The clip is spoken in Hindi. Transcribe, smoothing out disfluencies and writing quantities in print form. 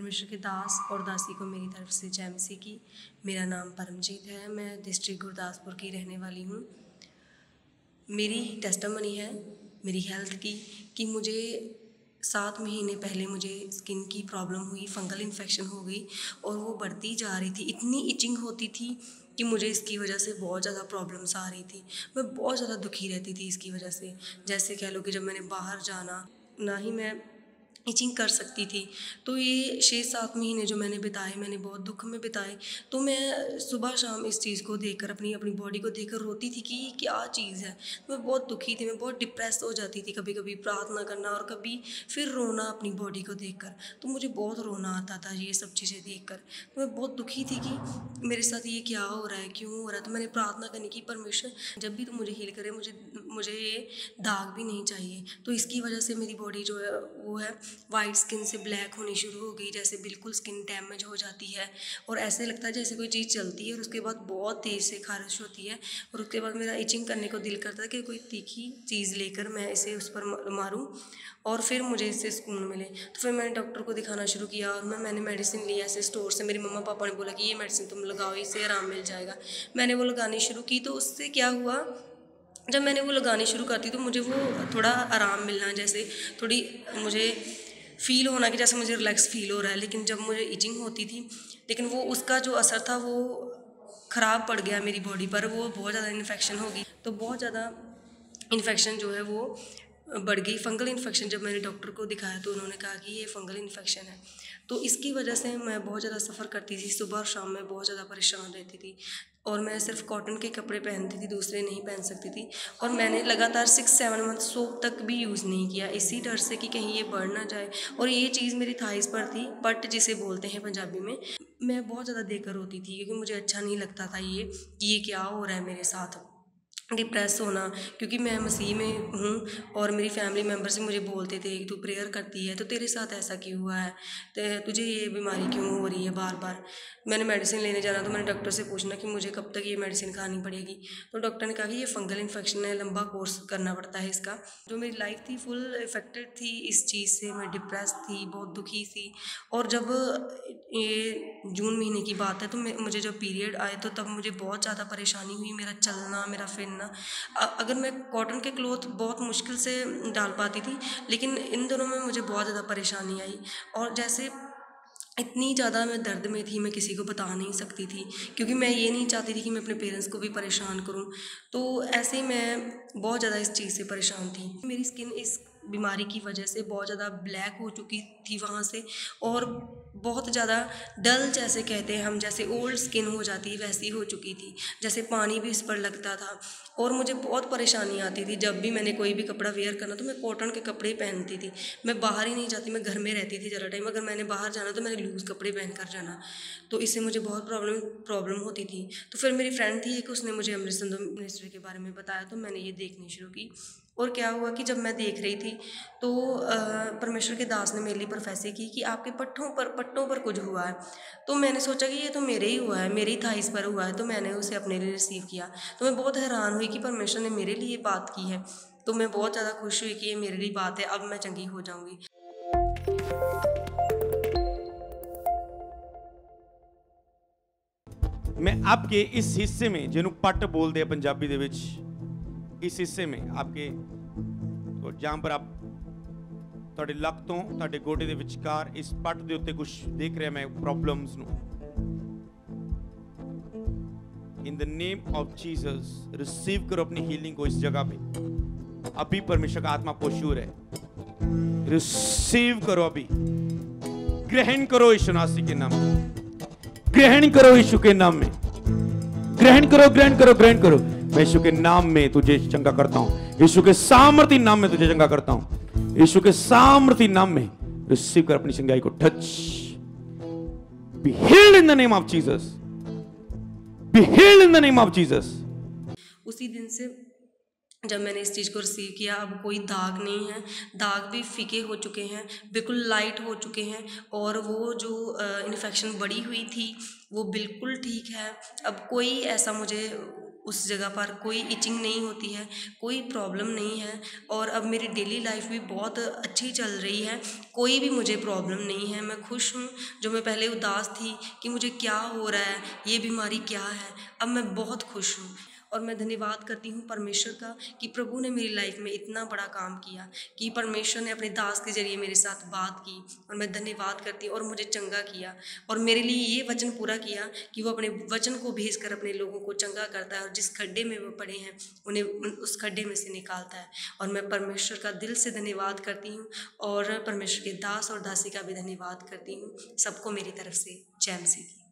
परमेश्वर के दास और दासी को मेरी तरफ से जय मसीह की। मेरा नाम परमजीत है। मैं डिस्ट्रिक्ट गुरदासपुर की रहने वाली हूँ। मेरी टेस्टिमनी है मेरी हेल्थ की कि मुझे 7 महीने पहले मुझे स्किन की प्रॉब्लम हुई, फंगल इन्फेक्शन हो गई और वो बढ़ती जा रही थी। इतनी इचिंग होती थी कि मुझे इसकी वजह से बहुत ज़्यादा प्रॉब्लम्स आ रही थी। मैं बहुत ज़्यादा दुखी रहती थी इसकी वजह से। जैसे कह लो कि जब मैंने बाहर जाना, ना ही मैं इचिंग कर सकती थी। तो ये 6-7 महीने जो मैंने बिताए, मैंने बहुत दुख में बिताए। तो मैं सुबह शाम इस चीज़ को देखकर, अपनी बॉडी को देखकर रोती थी कि ये क्या चीज़ है। मैं बहुत दुखी थी, मैं बहुत डिप्रेस हो जाती थी। कभी कभी प्रार्थना करना और कभी फिर रोना अपनी बॉडी को देखकर। तो मुझे बहुत रोना आता था ये सब चीज़ें देखकर। तो मैं बहुत दुखी थी कि मेरे साथ ये क्या हो रहा है, क्यों हो रहा है। तो मैंने प्रार्थना करने की, परमेश्वर जब भी तुम मुझे हील करे, मुझे ये दाग भी नहीं चाहिए। तो इसकी वजह से मेरी बॉडी जो है वो है वाइट स्किन से ब्लैक होनी शुरू हो गई, जैसे बिल्कुल स्किन डैमेज हो जाती है और ऐसे लगता है जैसे कोई चीज़ चलती है और उसके बाद बहुत तेज़ से खारिश होती है। और उसके बाद मेरा इचिंग करने को दिल करता है कि कोई तीखी चीज़ लेकर मैं इसे उस पर मारूं और फिर मुझे इससे सुकून मिले। तो फिर मैंने डॉक्टर को दिखाना शुरू किया और मैंने मेडिसिन ली ऐसे स्टोर से। मेरी मम्मा पापा ने बोला कि ये मेडिसिन तुम लगाओ, इससे आराम मिल जाएगा। मैंने वो लगानी शुरू की। तो उससे क्या हुआ, जब मैंने वो लगानी शुरू करती तो मुझे वो थोड़ा आराम मिलना, जैसे थोड़ी मुझे फ़ील होना कि जैसे मुझे रिलैक्स फ़ील हो रहा है। लेकिन जब मुझे इचिंग होती थी, लेकिन वो उसका जो असर था वो ख़राब पड़ गया मेरी बॉडी पर। वो बहुत ज़्यादा इन्फेक्शन हो गई। तो बहुत ज़्यादा इन्फेक्शन जो है वो बढ़ गई, फंगल इन्फेक्शन। जब मैंने डॉक्टर को दिखाया तो उन्होंने कहा कि ये फंगल इन्फेक्शन है। तो इसकी वजह से मैं बहुत ज़्यादा सफ़र करती थी। सुबह और शाम में बहुत ज़्यादा परेशान रहती थी और मैं सिर्फ कॉटन के कपड़े पहनती थी, दूसरे नहीं पहन सकती थी। और मैंने लगातार 6-7 मंथ सोप तक भी यूज़ नहीं किया, इसी डर से कि कहीं ये बढ़ ना जाए। और ये चीज़ मेरी थाइस पर थी, पट जिसे बोलते हैं पंजाबी में। मैं बहुत ज़्यादा देखकर रोती थी क्योंकि मुझे अच्छा नहीं लगता था ये कि ये क्या हो रहा है मेरे साथ। डिप्रेस होना, क्योंकि मैं मसीह में हूँ और मेरी फैमिली मेम्बर्स भी मुझे बोलते थे कि तू प्रेयर करती है तो तेरे साथ ऐसा क्यों हुआ है, तुझे ये बीमारी क्यों हो रही है बार बार। मैंने मेडिसिन लेने जाना तो मैंने डॉक्टर से पूछना कि मुझे कब तक ये मेडिसिन खानी पड़ेगी। तो डॉक्टर ने कहा कि ये फंगल इन्फेक्शन है, लंबा कोर्स करना पड़ता है इसका। जो मेरी लाइफ थी फुल इफेक्टेड थी इस चीज़ से। मैं डिप्रेस थी, बहुत दुखी थी। और जब ये जून महीने की बात है तो मुझे जब पीरियड आए तो तब मुझे बहुत ज़्यादा परेशानी हुई। मेरा चलना, मेरा फिरना, अगर मैं कॉटन के क्लॉथ बहुत मुश्किल से डाल पाती थी, लेकिन इन दोनों में मुझे बहुत ज़्यादा परेशानी आई। और जैसे इतनी ज़्यादा मैं दर्द में थी, मैं किसी को बता नहीं सकती थी क्योंकि मैं ये नहीं चाहती थी कि मैं अपने पेरेंट्स को भी परेशान करूं। तो ऐसे ही मैं बहुत ज़्यादा इस चीज़ से परेशान थी। मेरी स्किन इस बीमारी की वजह से बहुत ज़्यादा ब्लैक हो चुकी थी वहाँ से, और बहुत ज़्यादा डल, जैसे कहते हैं हम, जैसे ओल्ड स्किन हो जाती है वैसी हो चुकी थी, जैसे पानी भी इस पर लगता था। और मुझे बहुत परेशानी आती थी जब भी मैंने कोई भी कपड़ा वेयर करना तो मैं कॉटन के कपड़े ही पहनती थी। मैं बाहर ही नहीं जाती, मैं घर में रहती थी ज़्यादा टाइम। अगर मैंने बाहर जाना तो मैंने लूज़ कपड़े पहन कर जाना। तो इससे मुझे बहुत प्रॉब्लम होती थी। तो फिर मेरी फ्रेंड थी एक, उसने मुझे अमृत संधू मिनिस्ट्री के बारे में बताया तो मैंने ये देखनी शुरू की। और क्या हुआ कि जब मैं देख रही थी तो परमेश्वर के दास ने मेरे लिए प्रोफेसी की कि आपके पट्टों पर कुछ हुआ है। तो मैंने सोचा कि ये तो मेरे ही हुआ है, मेरी थाइस पर हुआ है। तो मैंने उसे अपने लिए रिसीव किया। तो मैं बहुत हैरान हुई कि परमेश्वर ने मेरे लिए बात की है। तो मैं बहुत ज़्यादा खुश हुई कि ये मेरे लिए बात है, अब मैं चंगी हो जाऊँगी। मैं आपके इस हिस्से में ਜਿਹਨੂੰ ਪੱਟ ਬੋਲਦੇ ਆ ਪੰਜਾਬੀ ਦੇ ਵਿੱਚ, इस हिस्से में आपके जहां पर आप ਤੁਹਾਡੇ ਲੱਕ ਤੋਂ ਤੁਹਾਡੇ ਗੋਡੇ ਦੇ ਵਿਚਕਾਰ ਇਸ ਪੱਟ ਦੇ ਉੱਤੇ ਕੁਝ ਦੇਖ ਰਿਹਾ ਮੈਂ ਪ੍ਰੋਬਲਮਸ ਨੂੰ। In the name of Jesus receive करो अपनी हीलिंग को इस जगह पे। अभी परमेश्वर का आत्मा आपको शूर है, रिसीव करो अभी, ग्रहण करो यीशु मसीह के नाम में, ग्रहण करो यीशु के नाम में, ग्रहण करो, ग्रहण करो, ग्रहण करो। मैं यीशु के नाम में तुझे चंगा करता हूं, यीशु के सामर्थी नाम में तुझे चंगा करता हूं, यीशु के सामर्थी नाम में रिसीव कर अपनी चंगाई को। Touch, be healed in the name of Jesus, be healed in the name of Jesus. उसी दिन से जब मैंने इस चीज़ को रिसीव किया, अब कोई दाग नहीं है, दाग भी फीके हो चुके हैं, बिल्कुल लाइट हो चुके हैं, और वो जो इन्फेक्शन बढ़ी हुई थी वो बिल्कुल ठीक है। अब कोई ऐसा मुझे उस जगह पर कोई इचिंग नहीं होती है, कोई प्रॉब्लम नहीं है, और अब मेरी डेली लाइफ भी बहुत अच्छी चल रही है, कोई भी मुझे प्रॉब्लम नहीं है। मैं खुश हूँ। जो मैं पहले उदास थी कि मुझे क्या हो रहा है, ये बीमारी क्या है, अब मैं बहुत खुश हूँ। और मैं धन्यवाद करती हूँ परमेश्वर का कि प्रभु ने मेरी लाइफ में इतना बड़ा काम किया, कि परमेश्वर ने अपने दास के जरिए मेरे साथ बात की, और मैं धन्यवाद करती हूँ, और मुझे चंगा किया, और मेरे लिए ये वचन पूरा किया कि वो अपने वचन को भेजकर अपने लोगों को चंगा करता है, और जिस खड्डे में वो पड़े हैं उन्हें उस खड्डे में से निकालता है। और मैं परमेश्वर का दिल से धन्यवाद करती हूँ, और परमेश्वर के दास और दासी का भी धन्यवाद करती हूँ। सबको मेरी तरफ से जय मसीह की।